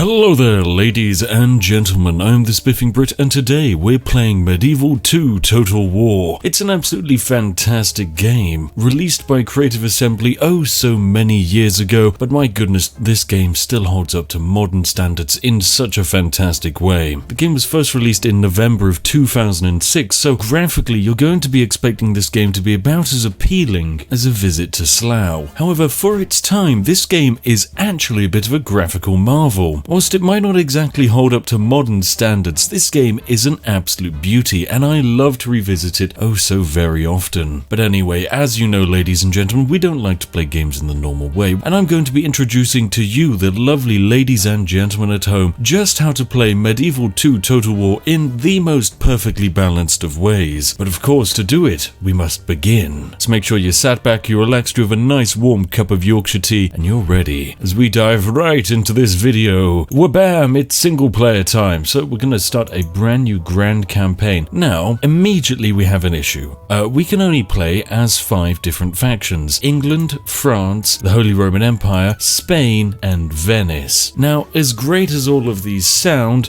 Hello there, ladies and gentlemen, I'm the Spiffing Brit, and today we're playing Medieval 2 Total War. It's an absolutely fantastic game, released by Creative Assembly oh so many years ago, but my goodness, this game still holds up to modern standards in such a fantastic way. The game was first released in November of 2006, so graphically you're going to be expecting this game to be about as appealing as A Visit to Slough. However, for its time, this game is actually a bit of a graphical marvel. Whilst it might not exactly hold up to modern standards, this game is an absolute beauty, and I love to revisit it oh so very often. But anyway, as you know, ladies and gentlemen, we don't like to play games in the normal way, and I'm going to be introducing to you, the lovely ladies and gentlemen at home, just how to play Medieval 2 Total War in the most perfectly balanced of ways. But of course, to do it, we must begin. So make sure you're sat back, you're relaxed, you have a nice warm cup of Yorkshire tea, and you're ready as we dive right into this video. Wabam! It's single player time, so we're going to start a brand new grand campaign. Now, immediately we have an issue. We can only play as 5 different factions: England, France, the Holy Roman Empire, Spain, and Venice. Now, as great as all of these sound,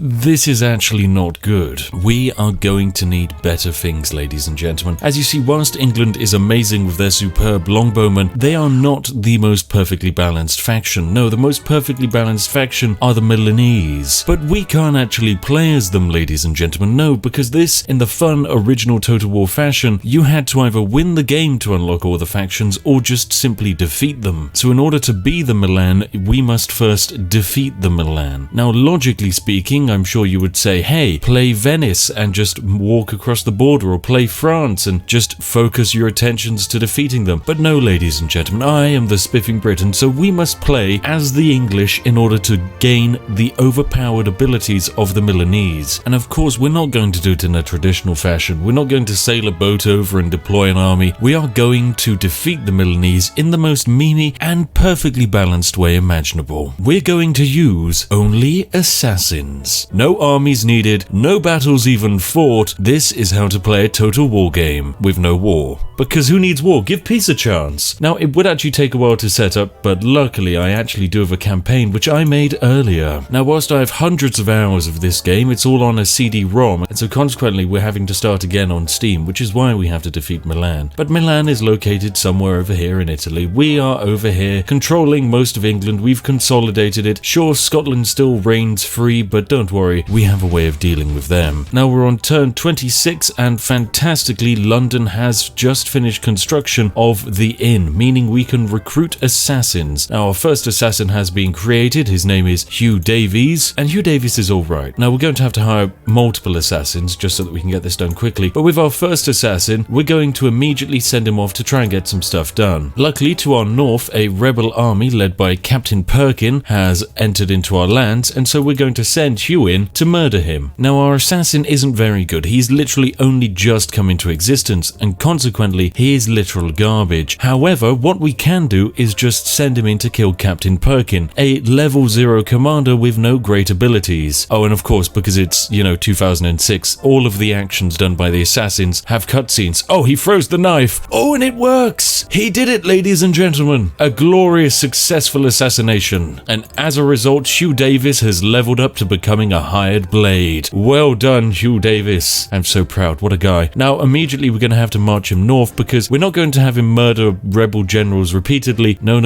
this is actually not good. We are going to need better things, ladies and gentlemen. As you see, whilst England is amazing with their superb longbowmen, they are not the most perfectly balanced faction. No, the most perfectly balanced faction are the Milanese. But we can't actually play as them, ladies and gentlemen. No, because this, in the fun original Total War fashion, you had to either win the game to unlock all the factions or just simply defeat them. So in order to be the Milan, we must first defeat the Milan. Now, logically speaking, I'm sure you would say, hey, play Venice and just walk across the border, or play France and just focus your attentions to defeating them. But no, ladies and gentlemen, I am the Spiffing Brit, and so we must play as the English in order to gain the overpowered abilities of the Milanese. And of course, we're not going to do it in a traditional fashion. We're not going to sail a boat over and deploy an army. We are going to defeat the Milanese in the most memey and perfectly balanced way imaginable. We're going to use only assassins. No armies needed, no battles even fought. This is how to play a Total War game with no war. Because who needs war? Give peace a chance. Now, it would actually take a while to set up, but luckily I actually do have a campaign which I made earlier. Now, whilst I have hundreds of hours of this game, it's all on a CD-ROM, and so consequently we're having to start again on Steam, which is why we have to defeat Milan. But Milan is located somewhere over here in Italy. We are over here controlling most of England. We've consolidated it. Sure, Scotland still reigns free, but don't worry, we have a way of dealing with them. Now we're on turn 26, and fantastically, London has just finished construction of the inn, meaning we can recruit assassins. Now, our first assassin has been created. His name is Hugh Davies, and Hugh Davies is alright. Now, we're going to have to hire multiple assassins just so that we can get this done quickly, but with our first assassin, we're going to immediately send him off to try and get some stuff done. Luckily, to our north, a rebel army led by Captain Perkin has entered into our lands, and so we're going to send Hugh in to murder him. Now, our assassin isn't very good. He's literally only just come into existence, and consequently, he is literal garbage. However, what we can do is just send him in to kill Captain Perkin, a level 0 commander with no great abilities. Oh, and of course, because it's, 2006, all of the actions done by the assassins have cutscenes. Oh, he throws the knife. Oh, and it works. He did it, ladies and gentlemen. A glorious, successful assassination. And as a result, Hugh Davis has leveled up to becoming a hired blade. Well done, Hugh Davis. I'm so proud. What a guy. Now, immediately we're going to have to march him north, because we're not going to have him murder rebel generals repeatedly. No.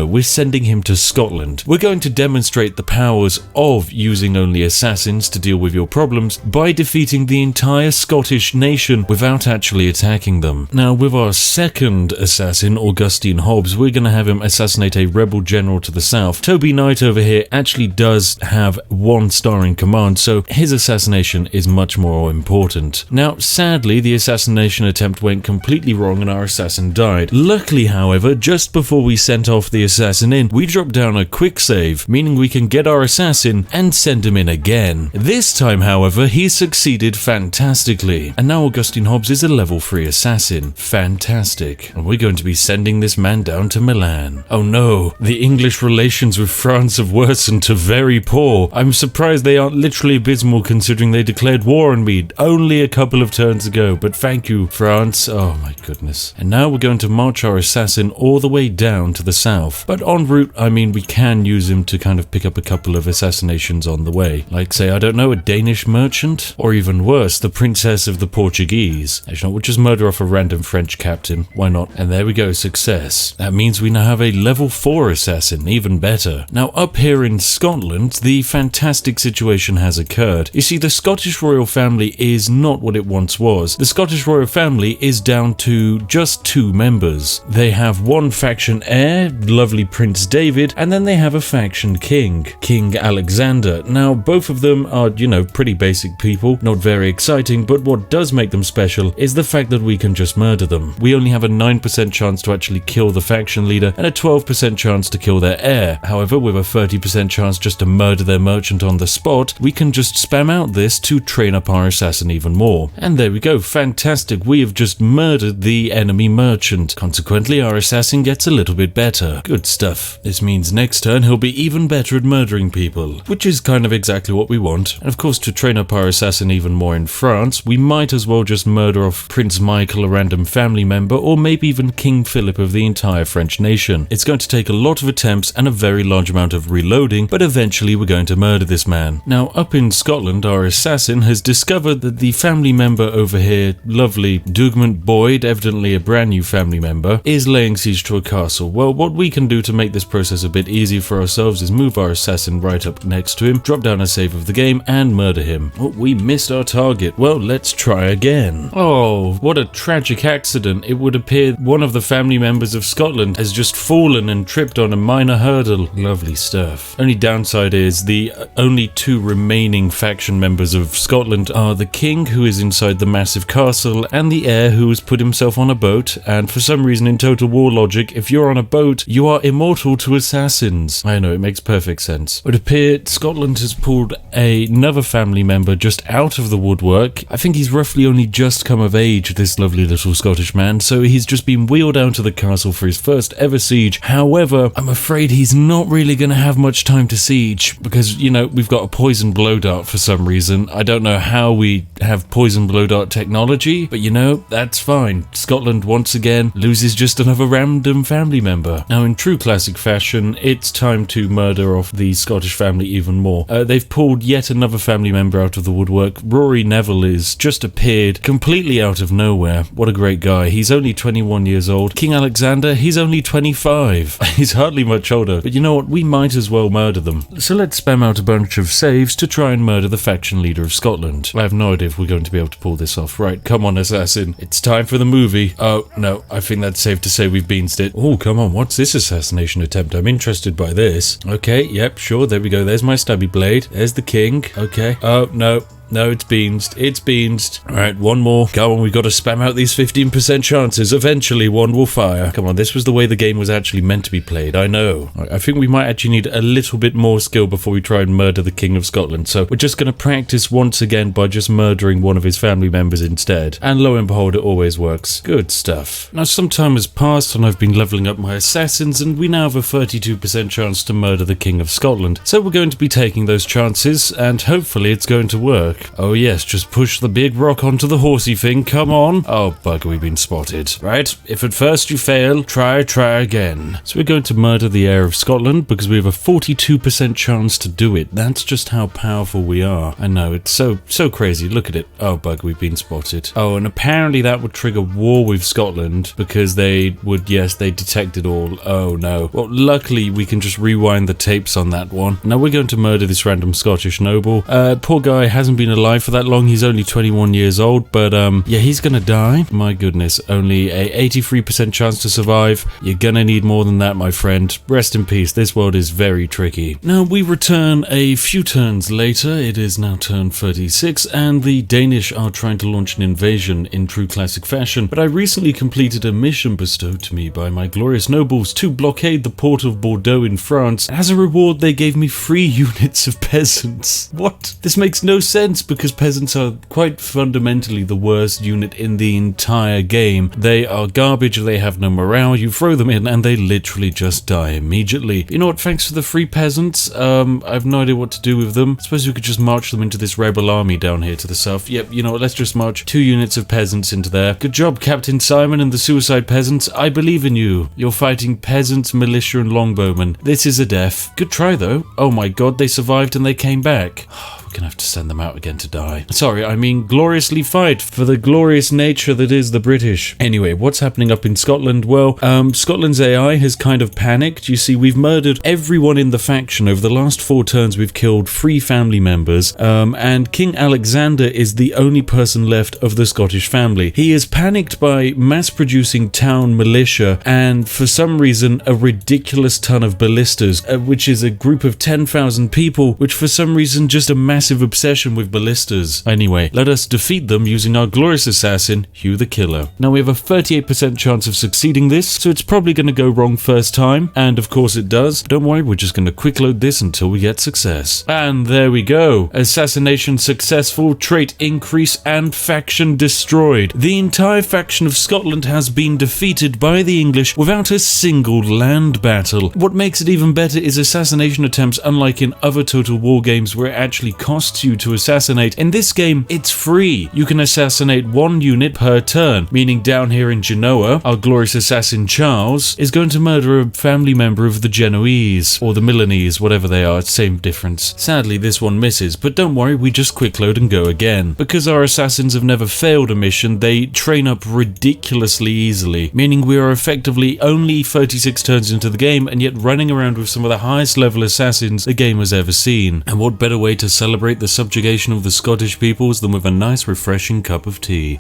We're sending him to Scotland. We're going to demonstrate the powers of using only assassins to deal with your problems by defeating the entire Scottish nation without actually attacking them. Now, with our second assassin, Augustine Hobbs, we're going to have him assassinate a rebel general to the south. Toby Knight over here actually does have 1 star in command, so his assassination is much more important. Now, sadly, the assassination attempt went completely wrong and our assassin died. Luckily, however, just before we sent off the assassin in, we dropped down a quick save, meaning we can get our assassin and send him in again. This time, however, he succeeded fantastically, and now Augustine Hobbs is a level 3 assassin. Fantastic. And we're going to be sending this man down to Milan. Oh no, the English relations with France have worsened to very poor. I'm surprised surprised they aren't literally abysmal considering they declared war on me only a couple of turns ago, but thank you, France. Oh my goodness. And now we're going to march our assassin all the way down to the south. But en route, I mean, we can use him to kind of pick up a couple of assassinations on the way. Like, say, I don't know, a Danish merchant? Or even worse, the Princess of the Portuguese. Actually, we'll just murder off a random French captain. Why not? And there we go, success. That means we now have a level 4 assassin, even better. Now, up here in Scotland, the fantastic situation has occurred. You see, the Scottish royal family is not what it once was. The Scottish royal family is down to just 2 members. They have one faction heir, lovely Prince David, and then they have a faction king, King Alexander. Now, both of them are, you know, pretty basic people, not very exciting, but what does make them special is the fact that we can just murder them. We only have a 9% chance to actually kill the faction leader and a 12% chance to kill their heir. However, with a 30% chance just to murder their merchant on the spot, we can just spam out this to train up our assassin even more. And there we go, fantastic, we have just murdered the enemy merchant. Consequently, our assassin gets a little bit better. Good stuff. This means next turn he'll be even better at murdering people, which is kind of exactly what we want. And of course, to train up our assassin even more in France, we might as well just murder off Prince Michael, a random family member, or maybe even King Philip of the entire French nation. It's going to take a lot of attempts and a very large amount of reloading, but eventually we're going to murder this man. Now, up in Scotland, our assassin has discovered that the family member over here, lovely Dugmont Boyd, evidently a brand new family member, is laying siege to a castle. Well, what we can do to make this process a bit easier for ourselves is move our assassin right up next to him, drop down a save of the game, and murder him. Oh, we missed our target. Well, let's try again. Oh, what a tragic accident. It would appear one of the family members of Scotland has just fallen and tripped on a minor hurdle. Lovely stuff. Only downside is the only 2 remaining faction members of Scotland are the king, who is inside the massive castle, and the heir, who has put himself on a boat. And for some reason in Total War logic, if you're on a boat, you are immortal to assassins. I know, it makes perfect sense. It would appear Scotland has pulled another family member just out of the woodwork. I think he's roughly only just come of age, this lovely little Scottish man, so he's just been wheeled out to the castle for his first ever siege. However, I'm afraid he's not really going to have much time to siege, because, you know, we've got a poison blow dart for some reason. I don't know how we have poison blow dart technology, but you know, that's fine. Scotland once again loses just another random family member. Now, in true classic fashion, it's time to murder off the Scottish family even more. They've pulled yet another family member out of the woodwork. Rory Neville is just appeared completely out of nowhere. What a great guy. He's only 21 years old. King Alexander, he's only 25. He's hardly much older, but you know what? We might as well murder them. So let's spam out a bunch of saves to try and murder the faction leader of Scotland. I have no idea if we're going to be able to pull this off. Right, come on, assassin. It's time for the movie. Oh, no, I think that's safe to say we've beansed it. Oh, come on, what's this assassination attempt? I'm interested by this. Okay, yep, sure, there we go. There's my stabby blade. There's the king. Okay. Oh, no. No, it's beansed. It's beansed. Alright, one more. Come on, we've got to spam out these 15% chances. Eventually, one will fire. Come on, this was the way the game was actually meant to be played. I know. I think we might actually need a little bit more skill before we try and murder the King of Scotland. So we're just going to practice once again by just murdering one of his family members instead. And lo and behold, it always works. Good stuff. Now, some time has passed and I've been leveling up my assassins, and we now have a 32% chance to murder the King of Scotland. So we're going to be taking those chances, and hopefully it's going to work. Oh yes, just push the big rock onto the horsey thing, come on. Oh bugger, we've been spotted. Right, if at first you fail, try again. So we're going to murder the heir of Scotland because we have a 42% chance to do it. That's just how powerful we are. I know, it's so crazy, look at it. Oh bugger, we've been spotted. Oh, and apparently that would trigger war with Scotland because they would, yes, they detected all. Oh no. Well, luckily we can just rewind the tapes on that one. Now we're going to murder this random Scottish noble. Poor guy hasn't been alive for that long. He's only 21 years old, but yeah, he's gonna die. My goodness, only a 83% chance to survive. You're gonna need more than that, my friend. Rest in peace. This world is very tricky. Now we return a few turns later. It is now turn 36, and the Danish are trying to launch an invasion in true classic fashion, but I recently completed a mission bestowed to me by my glorious nobles to blockade the port of Bordeaux in France. As a reward, they gave me 3 units of peasants. What? This makes no sense. peasants because peasants are quite fundamentally the worst unit in the entire game. They are garbage, they have no morale, you throw them in and they literally just die immediately. You know what, thanks for the free peasants. I've no idea what to do with them. I suppose we could just march them into this rebel army down here to the south. Yep, you know what, let's just march 2 units of peasants into there. Good job, Captain Simon and the suicide peasants. I believe in you. You're fighting peasants, militia and longbowmen. This is a death. Good try though. Oh my god, they survived and they came back. Gonna have to send them out again to die. Sorry, I mean gloriously fight for the glorious nature that is the British. Anyway, what's happening up in Scotland? Well, Scotland's AI has kind of panicked. You see, we've murdered everyone in the faction. Over the last 4 turns, we've killed 3 family members, and King Alexander is the only person left of the Scottish family. He is panicked by mass-producing town militia and, for some reason, a ridiculous ton of ballistas, which is a group of 10,000 people, which for some reason just a massive obsession with ballistas. Anyway, let us defeat them using our glorious assassin, Hugh the Killer. Now we have a 38% chance of succeeding this, so it's probably going to go wrong first time, and of course it does. Don't worry, we're just going to quick load this until we get success. And there we go. Assassination successful, trait increase, and faction destroyed. The entire faction of Scotland has been defeated by the English without a single land battle. What makes it even better is assassination attempts, unlike in other Total War games where it actually costs you to assassinate. In this game, it's free. You can assassinate 1 unit per turn, meaning down here in Genoa, our glorious assassin Charles is going to murder a family member of the Genoese, or the Milanese, whatever they are, same difference. Sadly, this one misses, but don't worry, we just quick load and go again. Because our assassins have never failed a mission, they train up ridiculously easily, meaning we are effectively only 36 turns into the game, and yet running around with some of the highest level assassins the game has ever seen. And what better way to celebrate the subjugation of the Scottish peoples than with a nice refreshing cup of tea.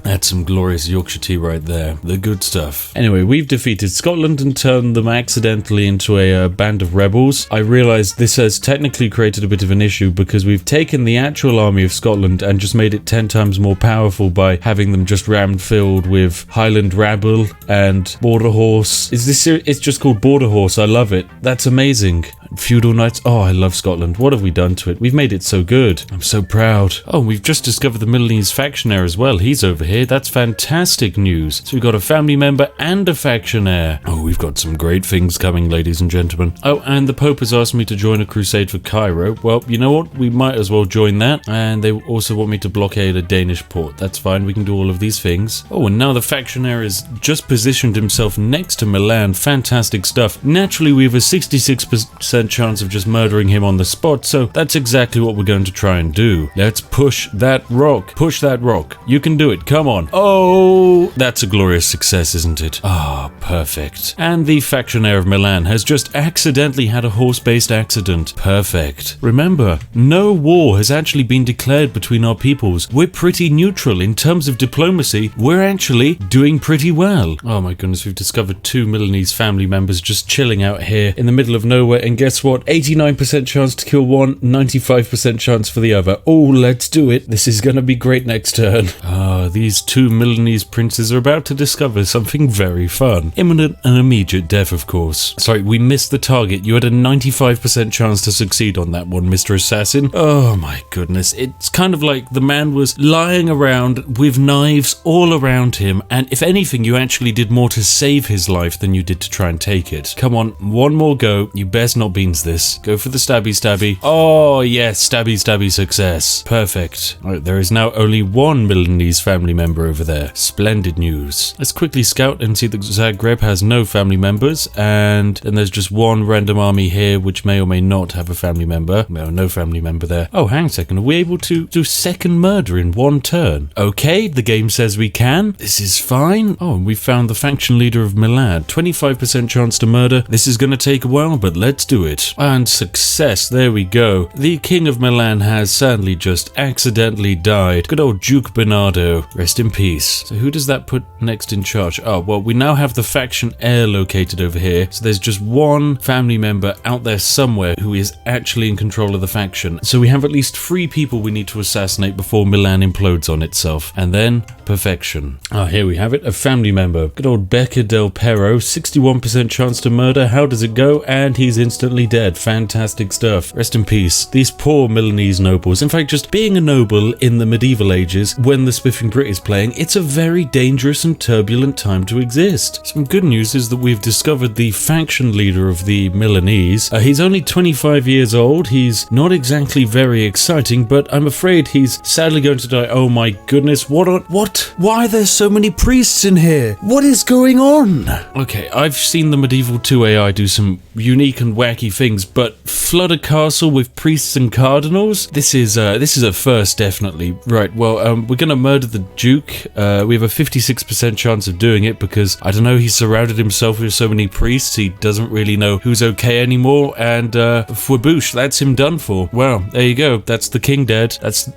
That's some glorious Yorkshire tea right there. The good stuff. Anyway, we've defeated Scotland and turned them accidentally into a band of rebels. I realise this has technically created a bit of an issue because we've taken the actual army of Scotland and just made it 10 times more powerful by having them just ram-filled with Highland rabble and border horse. Is this serious? It's just called border horse. I love it. That's amazing. Feudal knights. Oh, I love Scotland. What have we done to it? We've made it so good. I'm so proud. Oh, we've just discovered the Milanese faction heir as well. He's over here. That's fantastic news. So we've got a family member and a faction heir. Oh, we've got some great things coming, ladies and gentlemen. Oh, and the Pope has asked me to join a crusade for Cairo. Well, you know what? We might as well join that. And they also want me to blockade a Danish port. That's fine. We can do all of these things. Oh, and now the faction heir has just positioned himself next to Milan. Fantastic stuff. Naturally, we have a 66% chance of just murdering him on the spot, so that's exactly what we're going to try and do. Let's push that rock. Push that rock. You can do it. Come on. Oh, that's a glorious success, isn't it? Ah, perfect. And the faction heir of Milan has just accidentally had a horse-based accident. Perfect. Remember, no war has actually been declared between our peoples. We're pretty neutral. In terms of diplomacy, we're actually doing pretty well. Oh my goodness, we've discovered 2 Milanese family members just chilling out here in the middle of nowhere, and guess what? 89% chance to kill one, 95% chance for the other. Oh, let's do it. This is gonna be great next turn. Ah, these 2 Milanese princes are about to discover something very fun. Imminent and immediate death, of course. Sorry, we missed the target. You had a 95% chance to succeed on that one, Mr. Assassin. Oh my goodness. It's kind of like the man was lying around with knives all around him, and if anything, you actually did more to save his life than you did to try and take it. Come on, one more go. You best not beans this. Go for the stabby stabby. Oh yes, stabby stabby success. Perfect. Alright, there is now only 1 Milanese family member over there. Splendid news. Let's quickly scout and see that Zagreb has no family members, and then there's just 1 random army here which may or may not have a family member. No family member there. Oh, hang a second. Are we able to do second murder in 1 turn? Okay, the game says we can. This is fine. Oh, and we found the faction leader of Milan. 25% chance to murder. This is going to take a while, but let's do it. And success. There we go. The King of Milan has sadly just accidentally died. Good old Duke Bernardo. Rest in peace. So who does that put next in charge? Oh, well, we now have the faction heir located over here. So there's just 1 family member out there somewhere who is actually in control of the faction. So we have at least 3 people we need to assassinate before Milan implodes on itself. And then perfection. Ah, here we have it, a family member. Good old Becca del Perro, 61% chance to murder. How does it go? And he's instantly dead. Fantastic stuff. Rest in peace. These poor Milanese nobles. In fact, just being a noble in the medieval ages, when the Spiffing Brit is playing, it's a very dangerous and turbulent time to exist. Some good news is that we've discovered the faction leader of the Milanese. He's only 25 years old. He's not exactly very exciting, but I'm afraid he's sadly going to die. Oh my goodness, what? Why are there so many priests in here? What is going on? Okay, I've seen the Medieval 2 AI do some unique and wacky things, but flood a castle with priests and cardinals? This is a first, definitely. Right, well, we're gonna murder the Duke. We have a 56% chance of doing it because, I don't know, he's surrounded himself with so many priests, he doesn't really know who's okay anymore, and fwaboosh, that's him done for. Well, there you go, that's the king dead. That's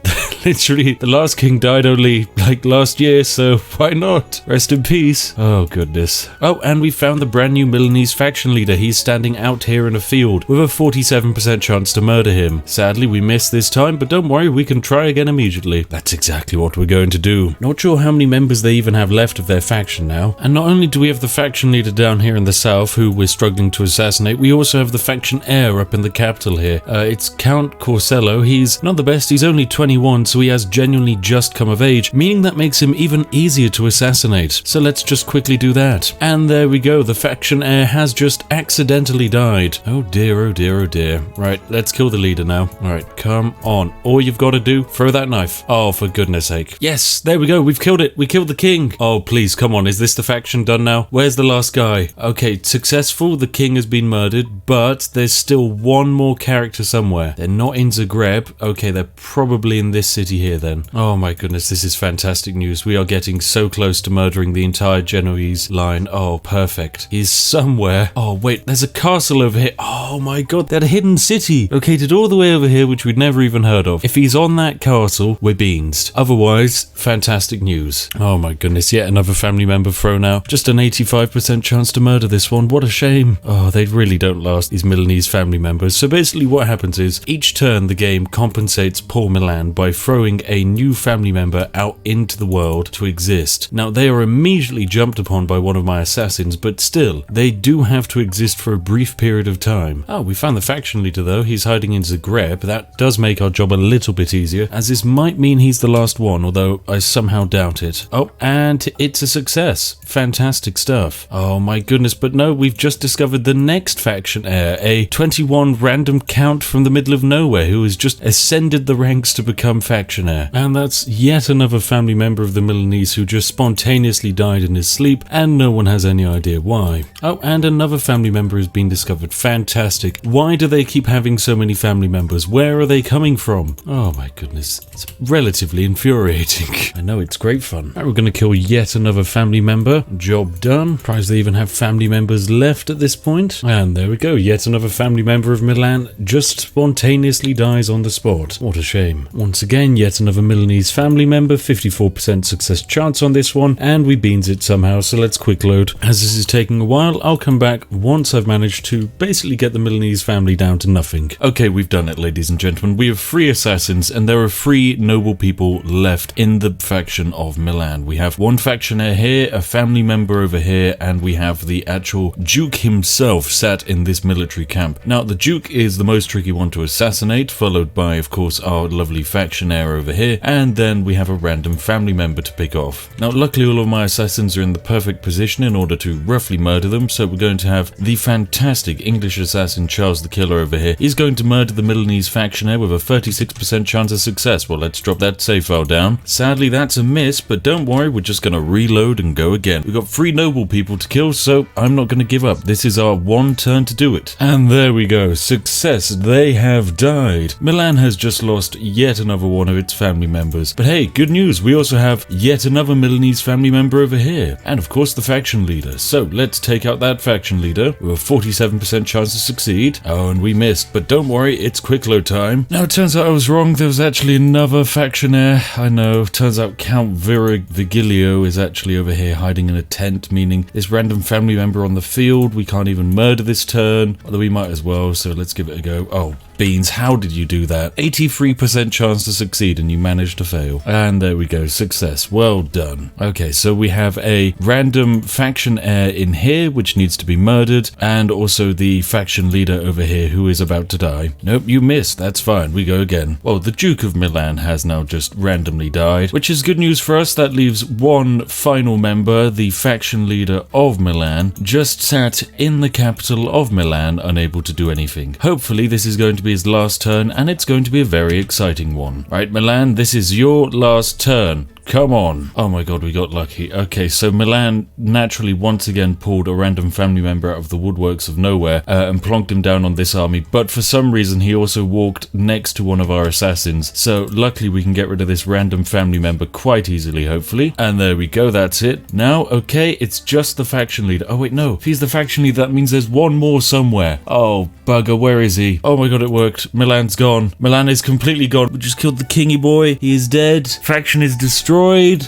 literally, the last king died only, like, last year, so why not? Rest in peace. Oh, goodness. Oh, and we found the brand new Milanese faction leader. He's standing out here in a field with a 47% chance to murder him. Sadly, we missed this time, but don't worry, we can try again immediately. That's exactly what we're going to do. Not sure how many members they even have left of their faction now. And not only do we have the faction leader down here in the south, who we're struggling to assassinate, we also have the faction heir up in the capital here. It's Count Corsello. He's not the best, he's only 21, so he has genuinely just come of age, meaning that makes him even easier to assassinate. So let's just quickly do that. And there we go, the faction heir has just accidentally died. Oh dear, oh dear, oh dear. Right, let's kill the leader now. Alright, come on. All you've got to do, throw that knife. Oh, for goodness sake. Yes, there we go, we've killed it. We killed the king. Oh, please, come on, is this the faction done now? Where's the last guy? Okay, successful, the king has been murdered, but there's still one more character somewhere. They're not in Zagreb. Okay, they're probably in this city here then. Oh my goodness, this is fantastic news. We are getting so close to murdering the entire Genoese line. Oh, perfect. He's somewhere. Oh, wait, there's a castle over here. Oh my god, that hidden city located all the way over here, which we'd never even heard of. If he's on that castle, we're beansed. Otherwise, fantastic news. Oh my goodness, yet another family member thrown out. Just an 85% chance to murder this one. What a shame. Oh, they really don't last, these Milanese family members. So basically what happens is, each turn the game compensates poor Milan by throwing a new family member out into the world to exist. Now, they are immediately jumped upon by one of my assassins, but still, they do have to exist for a brief period of time. Oh, we found the faction leader though. He's hiding in Zagreb. That does make our job a little bit easier, as this might mean he's the last one, although I somehow doubt it. Oh, and it's a success. Fantastic stuff. Oh my goodness, but no, we've just discovered the next faction heir, a 21 random count from the middle of nowhere who has just ascended the ranks to become faction heir. And that's yet another family member of the Milanese who just spontaneously died in his sleep, and no one has any idea why. Oh, and another family member has been discovered. Fantastic. Why do they keep having so many family members? Where are they coming from? Oh my goodness. It's relatively infuriating. I know, it's great fun. Right, we're going to kill yet another family member. Job done. Surprised they even have family members left at this point. And there we go. Yet another family member of Milan just spontaneously dies on the spot. What a shame. Once again, yet another Milanese family member. 54% success chance on this one. And we beans it somehow. So let's quick load. As this is taking a while, I'll come back once I've managed to basically get the Milanese family down to nothing. Okay, we've done it, ladies and gentlemen. We have 3 assassins, and there are 3 noble people left in the faction of Milan. We have one faction heir here, a family member over here, and we have the actual Duke himself sat in this military camp. Now, the Duke is the most tricky one to assassinate, followed by, of course, our lovely faction heir over here, and then we have a random family member to pick off. Now, luckily, all of my assassins are in the perfect position in order to roughly murder them, so we're going to have the fantastic English assassin Charles the Killer over here. He's going to murder the Milanese faction heir with a 36% chance of success. Well, let's drop that save file down. Sadly, that's a miss, but don't worry, we're just going to reload and go again. We've got 3 noble people to kill, so I'm not going to give up. This is our one turn to do it. And there we go. Success. They have died. Milan has just lost yet another one of its family members. But hey, good news. We also have yet another Milanese family member over here. And of course, the faction leader. So let's take out that faction leader with a 47% chance of succeed. Oh, and we missed, but don't worry, it's quick load time. Now, it turns out I was wrong. There was actually another faction heir. I know. Turns out Count Vigilio is actually over here hiding in a tent, meaning this random family member on the field. We can't even murder this turn, although we might as well, so let's give it a go. Oh, beans, how did you do that? 83% chance to succeed and you managed to fail. And there we go, success. Well done. Okay, so we have a random faction heir in here, which needs to be murdered, and also the faction leader over here who is about to die. Nope, you missed. That's fine. We go again. Well, the Duke of Milan has now just randomly died, which is good news for us. That leaves one final member, the faction leader of Milan, just sat in the capital of Milan, unable to do anything. Hopefully, this is going to be his last turn, and it's going to be a very exciting one. Right, Milan, this is your last turn. Come on. Oh my god, we got lucky. Okay, so Milan naturally once again pulled a random family member out of the woodworks of nowhere and plonked him down on this army, but for some reason he also walked next to one of our assassins, so luckily we can get rid of this random family member quite easily, hopefully. And there we go, that's it. Now, okay, it's just the faction leader. Oh wait, no. If he's the faction leader, that means there's one more somewhere. Oh, bugger, where is he? Oh my god, it worked. Milan's gone. Milan is completely gone. We just killed the kingy boy. He is dead. Faction is destroyed.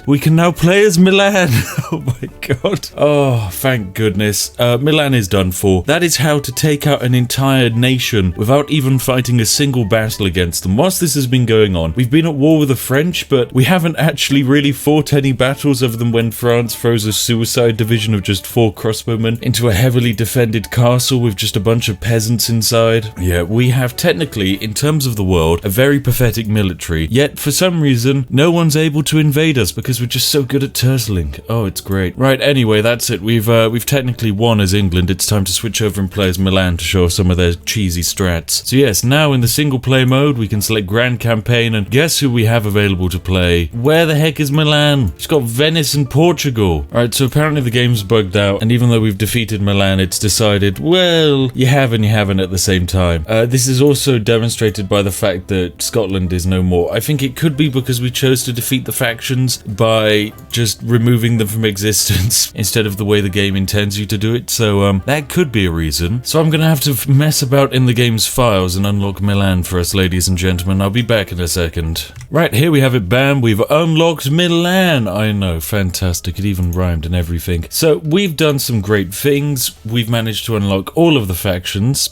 We can now play as Milan. Oh my god. Oh, thank goodness. Milan is done for. That is how to take out an entire nation without even fighting a single battle against them. Whilst this has been going on, we've been at war with the French, but we haven't actually really fought any battles other than when France froze a suicide division of just 4 crossbowmen into a heavily defended castle with just a bunch of peasants inside. Yeah, we have technically, in terms of the world, a very pathetic military, yet for some reason, no one's able to invade us because we're just so good at turtling. Oh, it's great. Right, anyway, that's it. We've technically won as England. It's time to switch over and play as Milan to show off some of their cheesy strats. So yes, now in the single play mode, we can select Grand Campaign, and guess who we have available to play? Where the heck is Milan? It's got Venice and Portugal. Alright, so apparently the game's bugged out, and even though we've defeated Milan, it's decided, well, you have and you haven't at the same time. This is also demonstrated by the fact that Scotland is no more. I think it could be because we chose to defeat the factions by just removing them from existence instead of the way the game intends you to do it, so that could be a reason. So I'm gonna have to mess about in the game's files and unlock Milan for us, ladies and gentlemen. I'll be back in a second. Right, here we have it, bam, we've unlocked Milan. I know, fantastic, it even rhymed and everything. So we've done some great things. We've managed to unlock all of the factions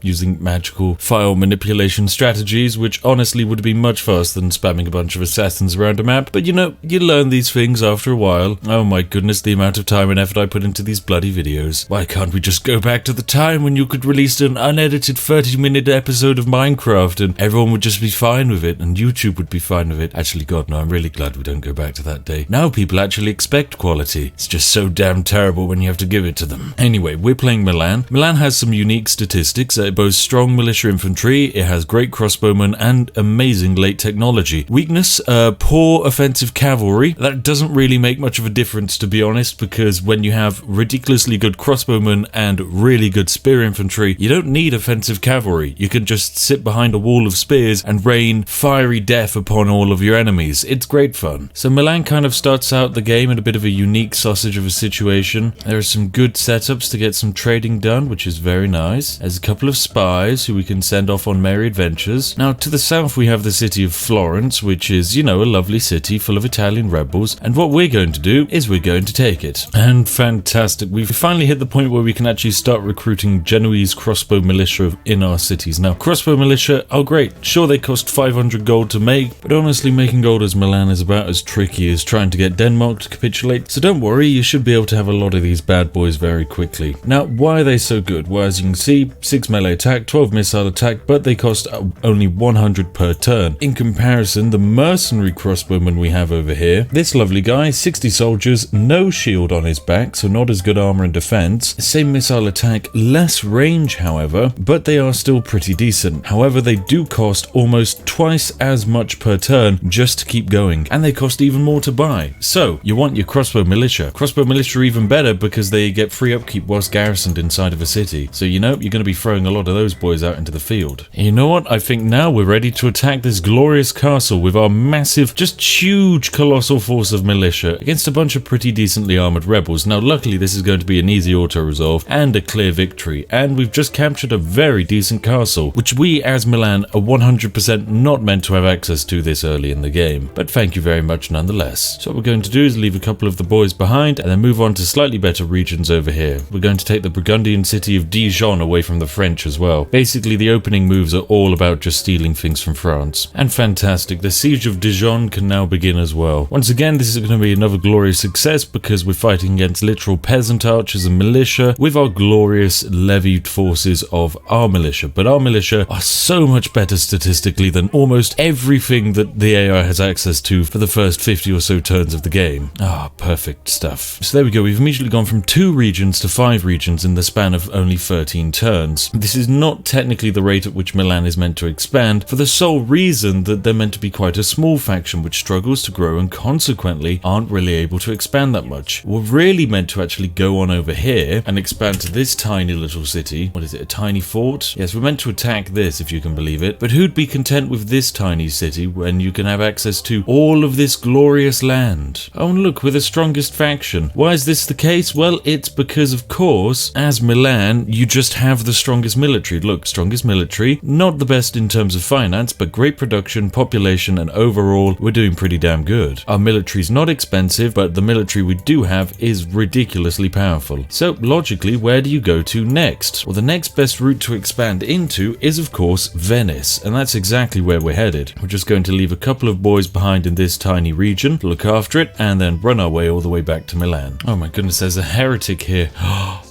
using magical file manipulation strategies, which honestly would be much faster than spamming a bunch of assassins around a map, but you know, you learn these things after a while. Oh my goodness, the amount of time and effort I put into these bloody videos. Why can't we just go back to the time when you could release an unedited 30-minute episode of Minecraft and everyone would just be fine with it and YouTube would be fine with it? Actually, God, no, I'm really glad we don't go back to that day. Now people actually expect quality. It's just so damn terrible when you have to give it to them. Anyway, we're playing Milan. Milan has some unique statistics. It boasts strong militia infantry, it has great crossbowmen, and amazing late technology. Weakness, poor offensive cavalry. That doesn't really make much of a difference, to be honest, because when you have ridiculously good crossbowmen and really good spear infantry, you don't need offensive cavalry. You can just sit behind a wall of spears and rain fiery death upon all of your enemies. It's great fun. So Milan kind of starts out the game in a bit of a unique sausage of a situation. There are some good setups to get some trading done, which is very nice. There's a couple of spies who we can send off on merry adventures. Now, to the south we have the city of Florence, which is, you know, a lovely city full of Italian rebels, and what we're going to do is we're going to take it. And fantastic, we've finally hit the point where we can actually start recruiting Genoese crossbow militia in our cities. Now, crossbow militia, oh great, sure they cost 500 gold to make, but honestly making gold as Milan is about as tricky as trying to get Denmark to capitulate, so don't worry, you should be able to have a lot of these bad boys very quickly. Now, why are they so good? Well, as you can see, 6 melee attack, 12 missile attack, but they cost only 100 per turn. In comparison, the mercenary crossbowman we have over here, this lovely guy, 60 soldiers, no shield on his back, so not as good armor and defense. Same missile attack, less range however, but they are still pretty decent. However, they do cost almost twice as much per turn just to keep going, and they cost even more to buy. So, you want your crossbow militia. Crossbow militia are even better because they get free upkeep whilst garrisoned inside of a city. So you know, you're going to be throwing a lot of those boys out into the field. You know what? I think now we're ready to attack this glorious castle with our massive, just huge, colossal force of militia against a bunch of pretty decently armored rebels. Now, luckily, this is going to be an easy auto-resolve and a clear victory, and we've just captured a very decent castle, which we, as Milan, are 100% not meant to have access to this early in the game, but thank you very much nonetheless. So what we're going to do is leave a couple of the boys behind and then move on to slightly better regions over here. We're going to take the Burgundian city of Dijon away from the French as well. Basically, the opening moves are all about just stealing things from France. And fantastic, the siege of Dijon can now begin as well. Once again, this is going to be another glorious success because we're fighting against literal peasant archers and militia with our glorious levied forces of our militia. But our militia are so much better statistically than almost everything that the AI has access to for the first 50 or so turns of the game. Perfect stuff. So there we go, we've immediately gone from 2 regions to 5 regions in the span of only 13 turns. This is not technically the rate at which Milan is meant to expand, for the sole reason that they're meant to be quite a small faction which struggles to grow and consequently aren't really able to expand that much. We're really meant to actually go on over here and expand to this tiny little city. What is it, a tiny fort? Yes, we're meant to attack this, if you can believe it. But who'd be content with this tiny city when you can have access to all of this glorious land? Oh, and look, we're the strongest faction. Why is this the case? Well, it's because, of course, as Milan, you just have the strongest military. Look, strongest military, not the best in terms of finance, but great production, population, and overall, we're doing pretty damn good. Our military's not expensive, but the military we do have is ridiculously powerful. So, logically, where do you go to next? Well, the next best route to expand into is, of course, Venice, and that's exactly where we're headed. We're just going to leave a couple of boys behind in this tiny region, look after it, and then run our way all the way back to Milan. Oh my goodness, there's a heretic here.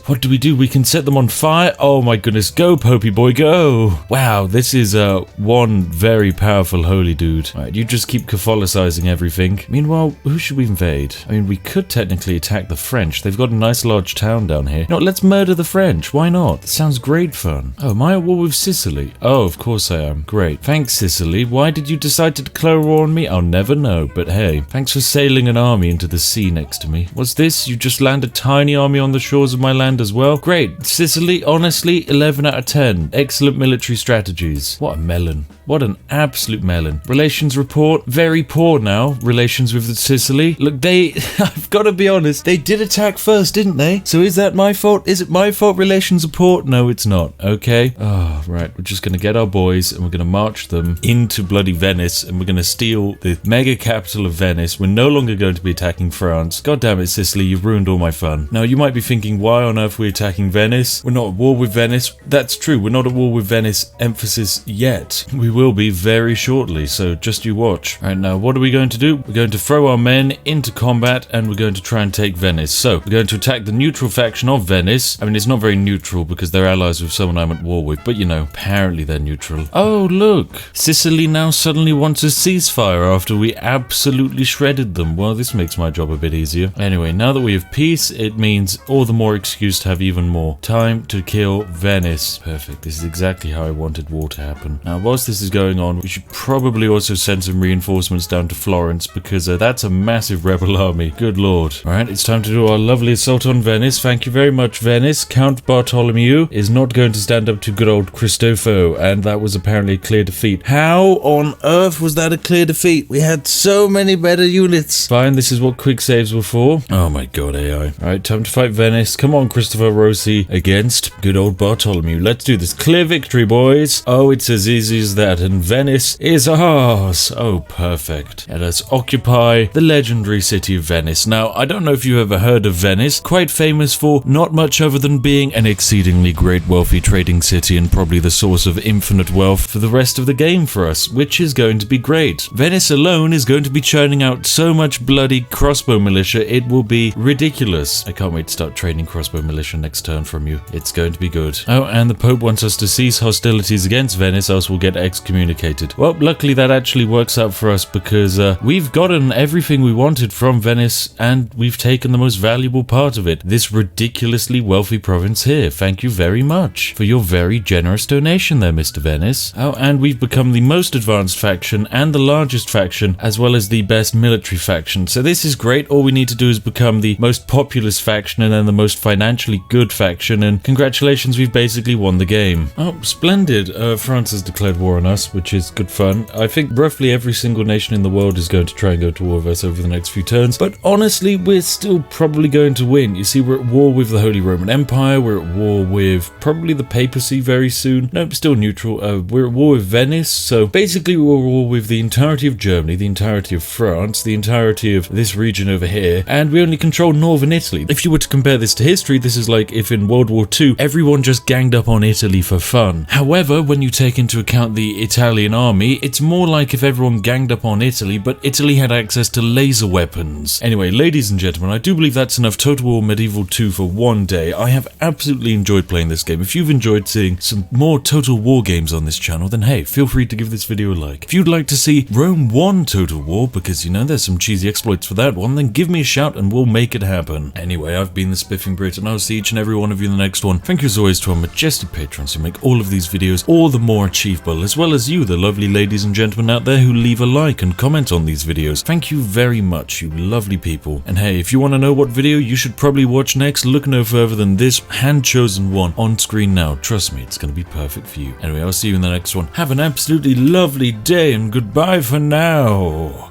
What do? We can set them on fire? Oh my goodness, go Popey boy, go! Wow, this is one very powerful holy dude. Alright, you just keep Catholicizing everything. Meanwhile, who should we invade? I mean, we could technically attack the French. They've got a nice large town down here. No, let's murder the French. Why not? That sounds great fun. Oh, am I at war with Sicily? Oh, of course I am. Great. Thanks, Sicily. Why did you decide to declare war on me? I'll never know, but hey, thanks for sailing an army into the sea next to me. What's this? You just land a tiny army on the shores of my land as well? Great. Sicily, honestly, 11 out of 10. Excellent military strategies. What a melon. What an absolute melon. Relations report, very poor now. Relations with Sicily. Look, I've got to be honest, they did attack first, didn't they? So is that my fault? Is it my fault relations report? No, it's not. Okay. Oh, right. We're just going to get our boys and we're going to march them into bloody Venice and we're going to steal the mega capital of Venice. We're no longer going to be attacking France. God damn it, Sicily, you've ruined all my fun. Now, you might be thinking, why on earth we're attacking Venice? We're not at war with Venice. That's true. We're not at war with Venice, emphasis, yet. We will be very shortly, so just you watch. Alright, now what are we going to do? We're going to throw our men into combat and we're going to try and take Venice. So, we're going to attack the neutral faction of Venice. I mean, it's not very neutral because they're allies with someone I'm at war with, but you know, apparently they're neutral. Oh, look! Sicily now suddenly wants a ceasefire after we absolutely shredded them. Well, this makes my job a bit easier. Anyway, now that we have peace, it means all the more excuse to have even more. Time to kill Venice. Perfect. This is exactly how I wanted war to happen. Now, whilst this is going on, we should probably also send some reinforcements down to Florence because that's a massive rebel army. Good lord. Alright, it's time to do our lovely assault on Venice. Thank you very much, Venice. Count Bartholomew is not going to stand up to good old Cristofo, and that was apparently a clear defeat. How on earth was that a clear defeat? We had so many better units. Fine, this is what quick saves were for. Oh my god, AI. Alright, time to fight Venice. Come on, Christopher Rossi against good old Bartholomew. Let's do this. Clear victory, boys. Oh, it's as easy as that, and Venice is ours. Oh, perfect. Let us occupy the legendary city of Venice. Now, I don't know if you've ever heard of Venice, quite famous for not much other than being an exceedingly great wealthy trading city and probably the source of infinite wealth for the rest of the game for us, which is going to be great. Venice alone is going to be churning out so much bloody crossbow militia, it will be ridiculous. I can't wait to start training crossbow militia next turn from you. It's going to be good. Oh, and the Pope wants us to cease hostilities against Venice, else we'll get excommunicated. Well, luckily that actually works out for us because we've gotten everything we wanted from Venice and we've taken the most valuable part of it, this ridiculously wealthy province here. Thank you very much for your very generous donation there, Mr. Venice. Oh, and we've become the most advanced faction and the largest faction, as well as the best military faction. So this is great. All we need to do is become the most populous faction and then the most financially substantially good faction, and congratulations, we've basically won the game. Oh, splendid. France has declared war on us, which is good fun. I think roughly every single nation in the world is going to try and go to war with us over the next few turns, but honestly, we're still probably going to win. You see, we're at war with the Holy Roman Empire, we're at war with probably the papacy very soon. Nope, still neutral. We're at war with Venice, so basically we're at war with the entirety of Germany, the entirety of France, the entirety of this region over here, and we only control northern Italy. If you were to compare this to history, this is like if in World War II, everyone just ganged up on Italy for fun. However, when you take into account the Italian army, it's more like if everyone ganged up on Italy, but Italy had access to laser weapons. Anyway, ladies and gentlemen, I do believe that's enough Total War Medieval 2 for one day. I have absolutely enjoyed playing this game. If you've enjoyed seeing some more Total War games on this channel, then hey, feel free to give this video a like. If you'd like to see Rome 1 Total War, because you know there's some cheesy exploits for that one, then give me a shout and we'll make it happen. Anyway, I've been the Spiffing Brit, and I'll see each and every one of you in the next one. Thank you as always to our majestic patrons who make all of these videos all the more achievable, as well as you, the lovely ladies and gentlemen out there who leave a like and comment on these videos. Thank you very much, you lovely people. And hey, if you want to know what video you should probably watch next, look no further than this hand-chosen one on screen now. Trust me, it's going to be perfect for you. Anyway, I'll see you in the next one. Have an absolutely lovely day and goodbye for now.